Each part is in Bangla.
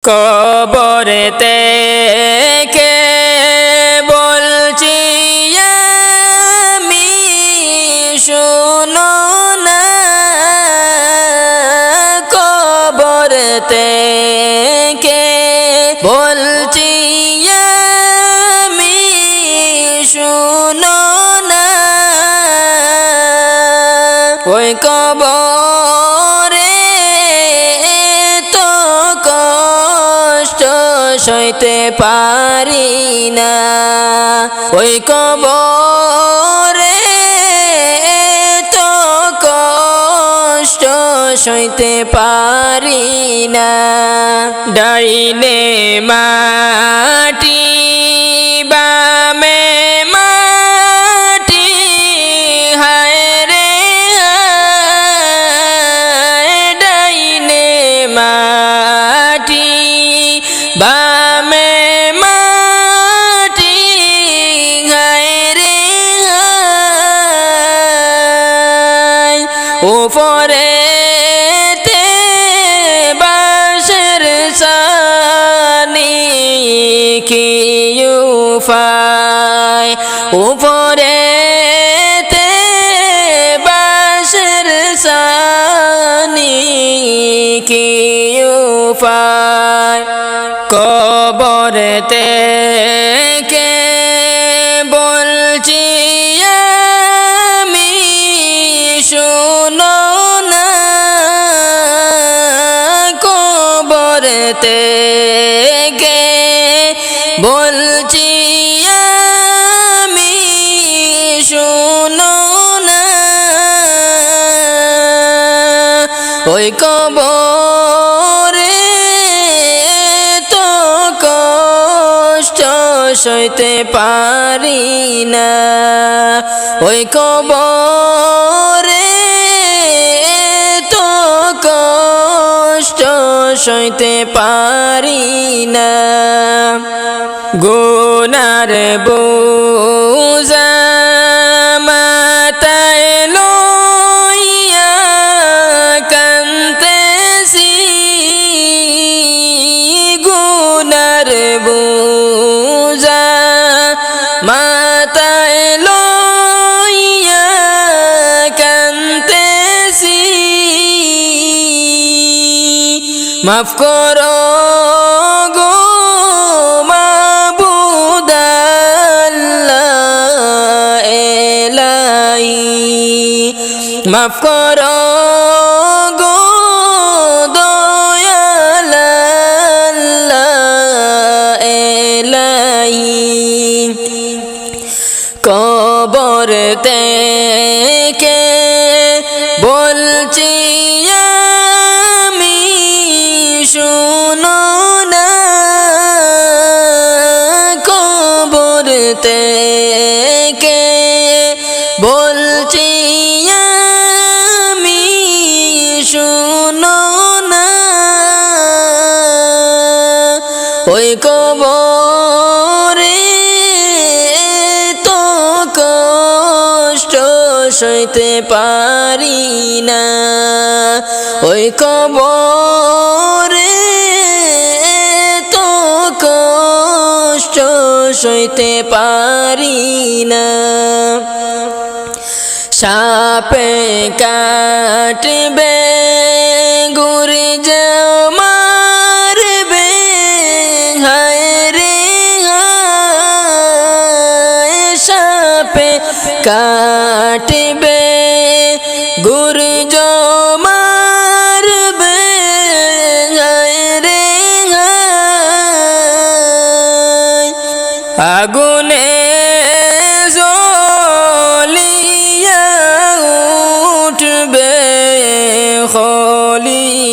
কবরেতে কে বলছি আমি শোনো না, কবরেতে কে বলছি আমি শোনো না, ওই কবরে তো কষ্ট সইতে পারি না, ওই কবরে তো কষ্ট সইতে পারি না। ডাইনে মাটি বামে মাটি, হায় রে হায়, ডাইনে মাটি বামে মাটি, হায় রে হায়, উপরেতে বাঁশের ছানি কি উপায়, উপরেতে বাঁশের ছানি কি উপায়, কবরেতে কে বলছি আমি শোনো না, কবরেতে কে বলছি আমি শোনো না, ওই কবরে তো কষ্ট সইতে পারি না, ওই কবরে তো কষ্ট সইতে পারি না। গুনার বোঝা মাথায় লইয়া কান্দেছি, গুনার বোঝা মাথায় লইয়া কান্দেছি, মাফ করো গো মাবুদ আল্লাহ এলাহি, মাফ করো গো দয়াল আল্লাহ এলাহি, কবরেতে কে বলছি আমি শোনো না, কবরেতে কে বলছি আমি শোনো না, ওই কবরে তো কষ্ট সইতে পারি না, ওই কবরে তো কষ্ট সইতে পারি না। সাপে কাটবে ঘুরে যাও মারবে, হায় রে হায়, সাপে কাটবে ঘুরে যাও মারবে, হায় রে হায়, আগুনে জ্বলিয়া উঠবে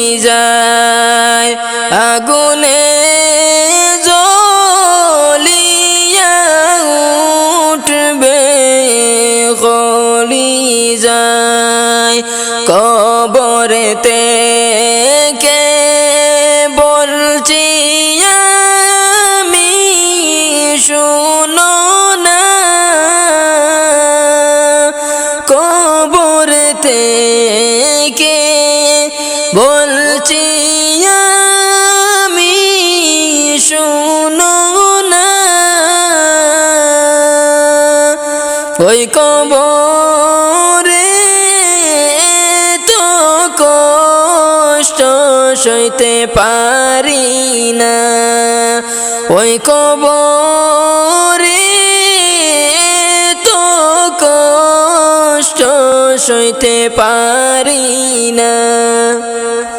কলিজায়, আগুনে জ্বলিয়া উঠবে কলিজায়, কবরেতে কে বলছি আমি শোনো না, কবরেতে কে বলছি আমি শুনো না, ওই কবরে তো কষ্ট সইতে পারি না, ওই কবরে তো কষ্ট সইতে পারি না।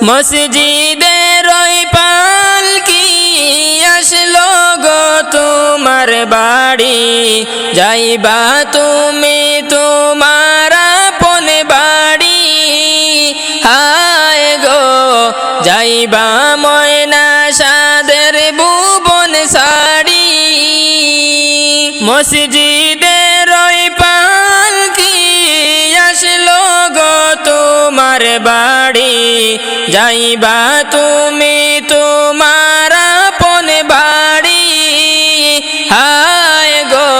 মসজিদের ওই পালকি আসলো গো তোমার বাড়ি, যাইবা তুমি তোমার আপন বাড়ি, হায় গো যাইবা ময়না সাদের ভুবন সাড়ি। মসজিদের ওই পালকি আসলো গো তোমার বাড়ি, যাইবা তুমি তোমার আপন বাড়ি, হায় গো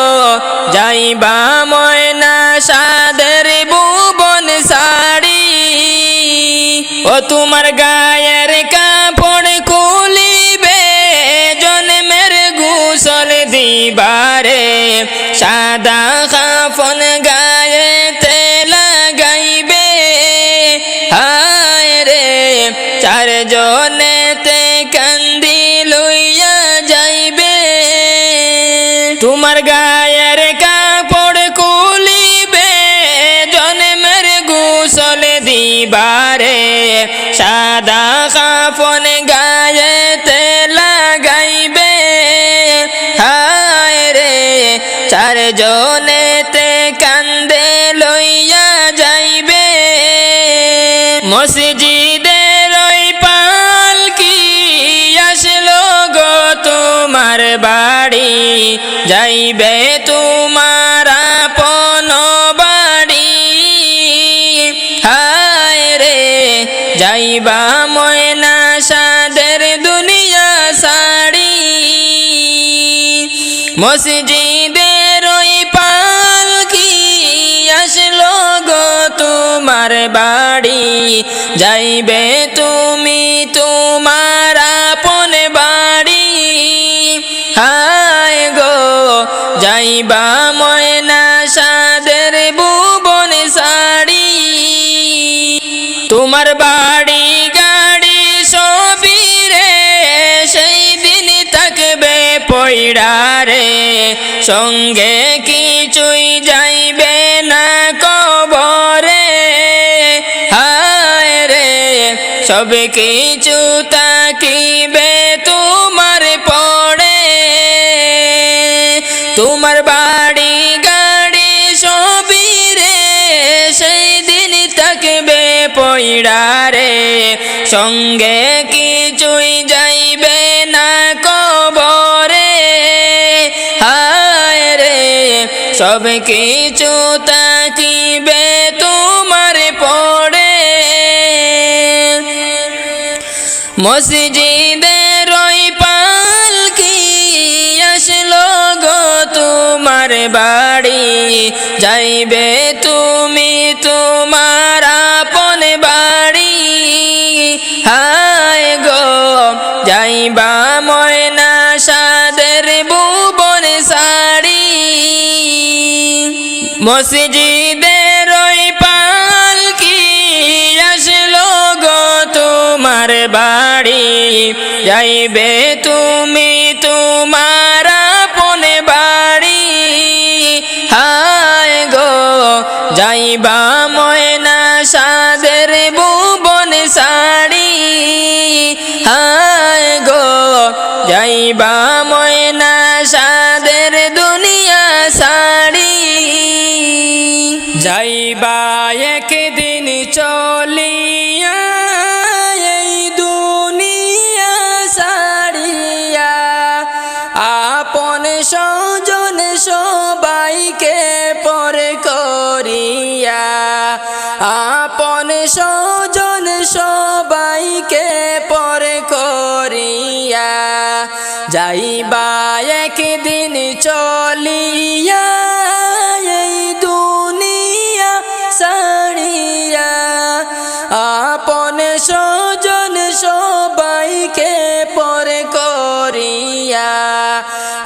যাইবা ময়না সাদের ভুবন সাড়ি। ও তোমার গায়ের কাপড় খুলিবে জন্মের গোসল দিবারে, সাদা কাফন গায়েতে লাগাইবে, হায় রে চারজনেতে কান্দি লইয়া যাইবে। তোমার গায়ের কাপড় খুলিবে জন্মের গোসল দিবারে, সাদা কাফন গায়েতে লাগাইবে, হায় রে চারজনেতে কান্দে লইয়া যাইবে। মসজিদের ওই পালকি আসলো গো তোমার বাড়ি, যাইবে তোমার আপন বাড়ি, হায় রে যাইবা ময়না সাদের দুনিয়া সাড়ি। মসজিদের ওই পালকি আসলো গো তোমার বাড়ি, যাইবে তুমি তোমার আপন বাড়ি, হায় গো যাইবা ময়না সাদের ভুবন সাড়ি। তোমার বাড়ি গাড়ি সবিরে সেই দিন থাকবে পয়ড়া রে, সঙ্গে কিছুই যাইবে না কবরে, হায় রে সব কিছু তাকিবে তোমার পড়ে। তোমার বাড়ি গাড়ি সবিরে সেই দিন থাকবে পয়ড়া রে, সঙ্গে কিছুই যাইবে না কবরে, হায় রে সব কিছু তাকিবে তোমার পড়ে। মসজিদের ওই পালকি আসলো গো তোমার বাড়ি, যাইবে তুমি তোমার আপন বাড়ি, হায় গো যাইবা ময়না সাদের ভুবন সাড়ি। মসজিদের ওই পালকি আসলো গো তোমার বাড়ি, যাইবে তুমি তোমার আপন বাড়ি, হায় গো যাইবা ময়না সাদের ভুবন সাড়ি, হায় গো যাইবা ময়না সাদের দুনিয়া সাড়ি। যাইবা একদিন চলিয়া এই দুনিয়া সাড়িয়া, আপন স্বজন সবাইকে পর করিয়া, আপন স্বজন সবাইকে পর করিয়া, যাইবা একদিন চলিয়া এই দুনিয়া সাড়িয়া, আপন স্বজন সবাইকে পর করিয়া।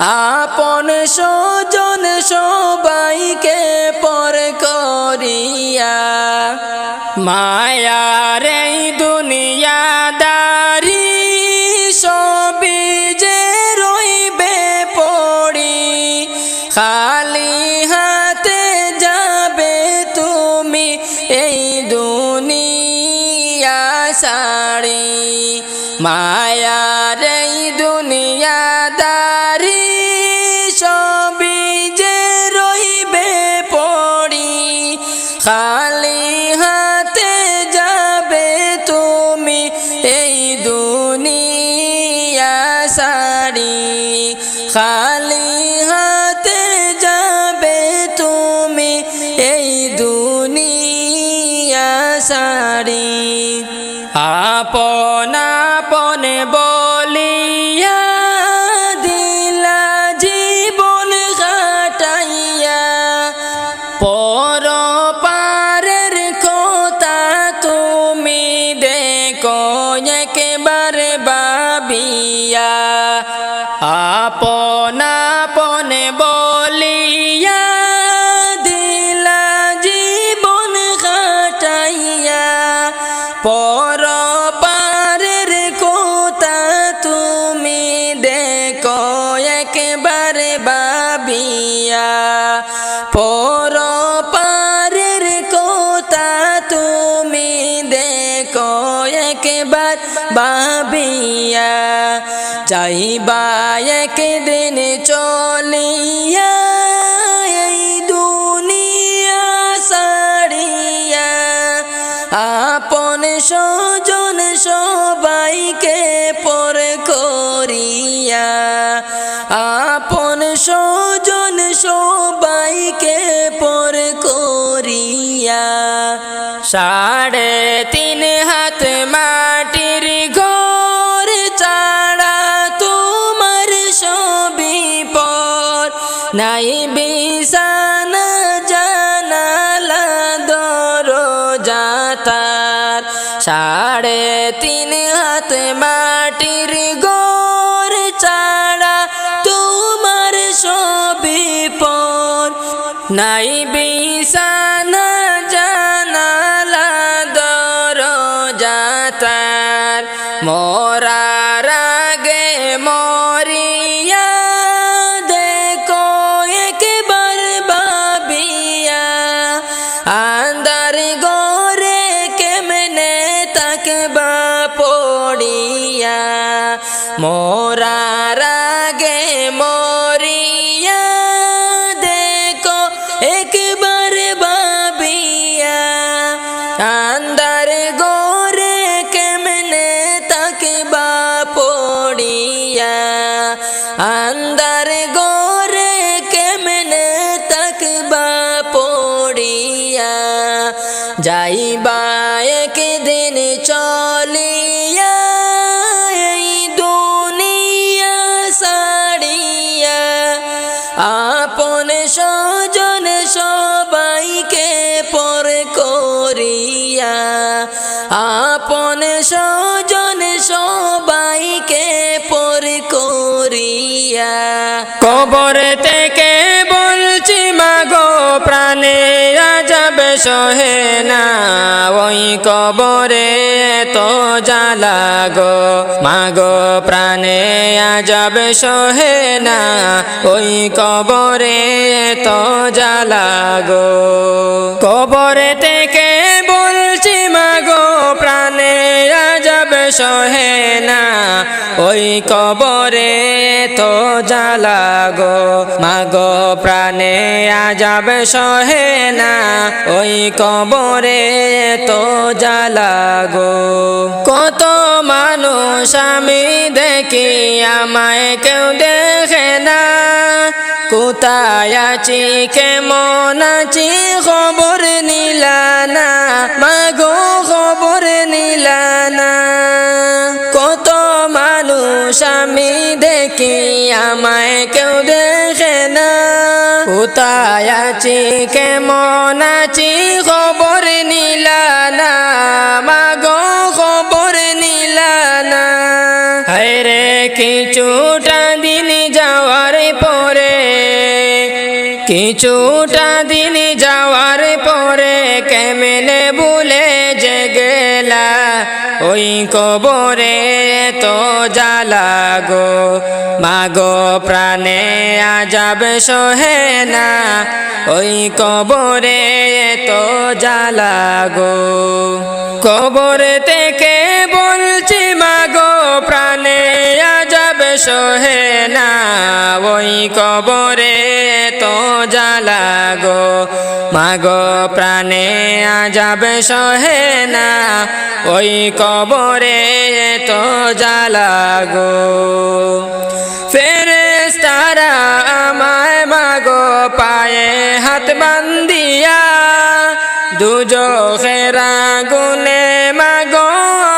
আপন স্বজন সবাইকে পর করিয়া মায়ার এই দুনিয়াদারি সবই যে রইবে পড়ি খালি হাতে যাবে তুমি এই দুনিয়া ছাড়ি মায়ার এই দুনিয়াদারি সবই যে রইবে পড়ি খালি হাতে যাবে তুমি এই দুনিয়া ছাড়ি খালি হাতে যাবে তুমি এই দুনিয়া ছাড়ি আপন আপন বলিয়া দিলা জীবন কাটাইয়া পর পারের কথা তুমি দেখো একেবারে ভাবিয়া আপন আপন বলিয়া দিলা জীবন কাটাইয়া পর পারের কথা তুমি দেখো একেবারে ভাবিয়া পর পারের কথা তুমি দেখো একবার ভাবিয়া যাইবা একদিন চলিয়া এই দুনিয়া ছাড়িয়া আপন স্বজন সবাইকে পর করিয়া আপন স্বজন সবাইকে পর করিয়া 3.5 হাত মাটির ঘর ছাড়া তোমার সবই পর নাই বিছানা জানালা দরজা তার 3.5 হাত মাটির ঘর ছাড়া তোমার সবই পর নাই বিছানা জানালা দরজা তার মরার আগে মরিয়া দেখো একবার ভাবিয়া আন্ধার ঘরে কেমনে তাকবা পড়িয়া মরার আগে মরিয়া দেখো একবার ভাবিয়া আন্ধার ঘরে কেমনে তাকবা পড়িয়া আন্ধার ঘরে কেমনে তাকবা পড়িয়া যাইবা একদিন চলিয়া এই দুনিয়া ছাড়িয়া আপন স্বজন সবাইকে পর করিয়া আপন স্বজন সবাইকে পর করিয়া কবর থেকে বলছি মাগো প্রাণে আজব সহে না ওই কবরে তো জ্বালা গো মাগো প্রাণে আজব সহে না ওই কবরে তো জ্বালা গো কবর থেকে বলছি মাগো প্রাণে আজব সহে না ওই কবরে তো জ্বালা গো মাগো প্রাণে আজব সহে না ওই কবরে তো জ্বালা গো কত মানুষ আমি দেখি আমায় কেউ দেখে না কোথায় আছি কেমন আছি খবর নিলা না মাগো খবর নিলা না কত মানুষ আমি দেখি আমায় কেউ দেখে না কোথায় আছি কেমন আছি খবর নিলা না মাগো খবর নিলা না হায়রে কিছুটা দিন যাওয়ার পরে, কিছুটা দিন যাওয়ার পরে কেমনে ভুলে যে গেলা ওই কবরে তো জ্বালা গো মাগো প্রাণে আজাব সহে না ওই কবরে তো জ্বালা গো। কবর থেকে বলছি মাগো প্রাণে আজাব সহে না ওই কবরে তো জ্বালা গো মাগো প্রাণে আজাব সহে না ওই কবরে তো জ্বালা গো। ফেরেশতারা আমায় মাগো পায়ে হাত বান্ধিয়া দুজখের আগুনে মাগো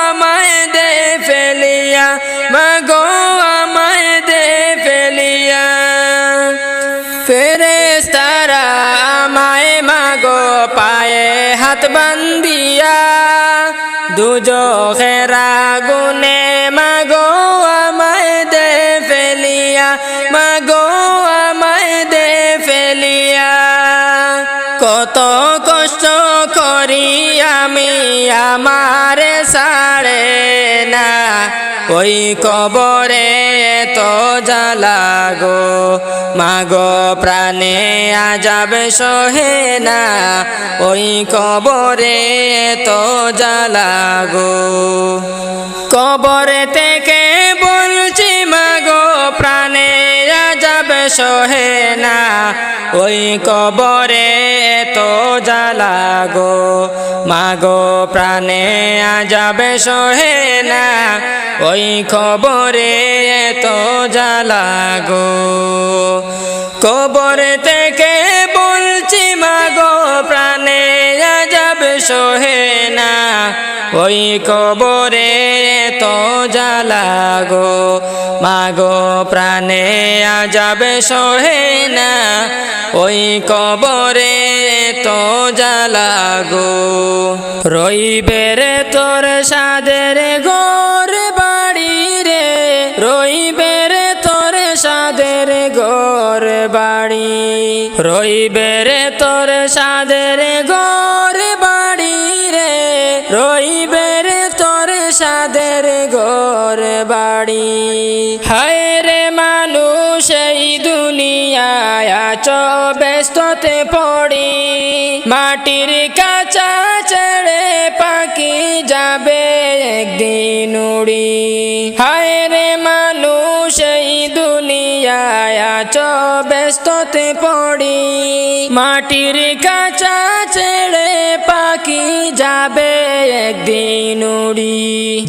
আমায় দে ফেলিয়া, মাগো আমায় দে ফেলিয়া। ফেরেশতারা আমায় মাগো পায়ে হাত বান্ধিয়া দুজখের আগুনে মাগো আমায় দে ফেলিয়া, মাগো আমায় দে ফেলিয়া। কত কষ্ট করি আমি আমার সারে না ওই কবরে তো জ্বালা গো মাগো প্রাণে আজাব সহে না ওই কবরে তো জ্বালা গো। কবর থেকে বলছি মাগো প্রাণে আজাব সহে না ওই কবরে তো জ্বালা গো মাগো প্রাণে আজাব সহে না ওই কবরে তো জ্বালা গো। কবর থেকে বলছি মাগো প্রাণে আজাব সহে না ওই কবরে তো জ্বালা গো মাগো প্রাণে আজাব সহে না ওই কবরে তো জ্বালা গো। রইবে রে তোর সাদের ঘর বাড়ি রে, রইবে রে তোর সাদের ঘর বাড়ি, রইবে রে তোর সাদের ঘর বাড়ি রে, রইবে রে তোর সাদের ঘর বাড়ি। হায় রে মানুষ এই দুনিয়ায় আছো ব্যস্ততে পড়ি, মাটির কাছা ছেড়ে পাখি যাবে একদিন উড়ি। হায় রে মানুষ এই দুনিয়ায় আছো ব্যস্ততে পড়ি, মাটির কাছা ছেড়ে পাখি যাবে একদিন উড়ি।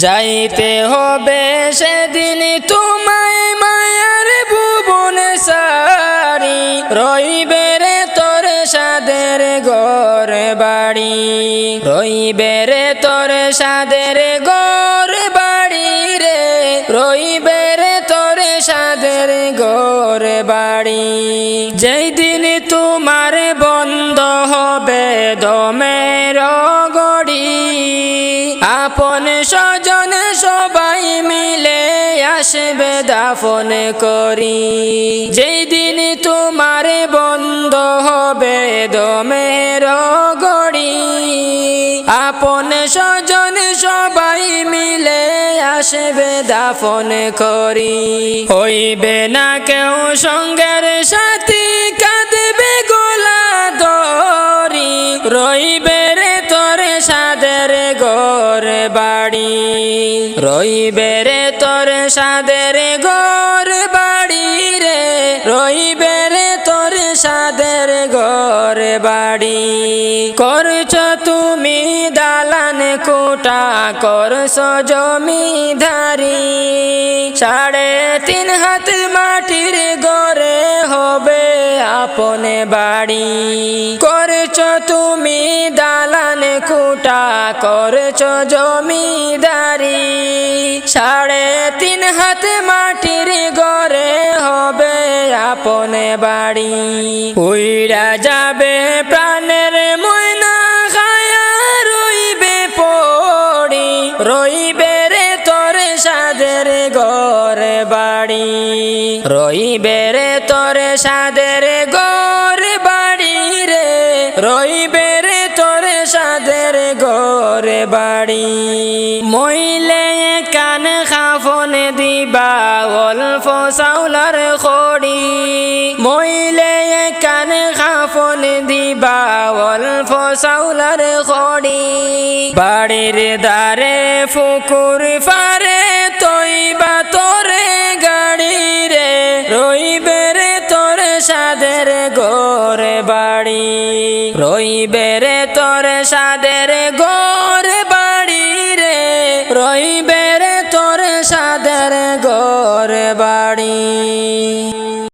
যাইতে হবে সেদিন তোমায় মায়ার ভুবন সারি, রইবে রে তোর সাদের ঘর বাড়ি, রইবে রে তোর সাদের ঘর বাড়ি রে, রইবে রে তোর সাদের ঘর বাড়ি। যেই দিন তোমার বন্ধ হবে দমের গড়ি, আপন স্বজন সবাই মিলে আসবে দাফন করি। যেই দিন তোমার বন্ধ হবে দমের গড়ি, আপন স্বজন সবাই মিলে আসবে দাফন করি। হইবে না কেউ সঙ্গের সাথী কাঁদবে গোলা ধরি, রইবে রে তোর সাদের ঘর বাড়ি, রইবে রে তোর সাদের ঘর বাড়ি রে, রইবে রে তোর সাদের ঘর বাড়ি। করছ তুমি দালান কোটা, করছ জমিদারি, 3.5 হাত মাটির ঘরে হবে আপন বাড়ি। করছ তুমি দালান কোটা, করছ জমিদারি, 3.5 হাত মাটির ঘরে হবে আপন বাড়ি। উইরা যাবে প্রাণের ময়না খায়া রইবে পড়ি, রইবে রে তোর সাদের ঘর রইবে রে তোর সাদের ঘর বাড়ি রে, রইবে রে তোর সাদের ঘর বাড়ি। মইলে কান খাফন দিবা অল্প চাউলার খড়ি, মইলে কান খাফন দিবা অল্প চাউলার খড়ি। বাড়ির দ্বারে ফুকুর পারে তৈবা তোরে গাড়ি রে, রইবে রে তোর সাদের ঘর বাড়ি, রইবে রে তোর সাদের ঘর বাড়ি রে, রইবে রে তোর সাদের ঘর বাড়ি।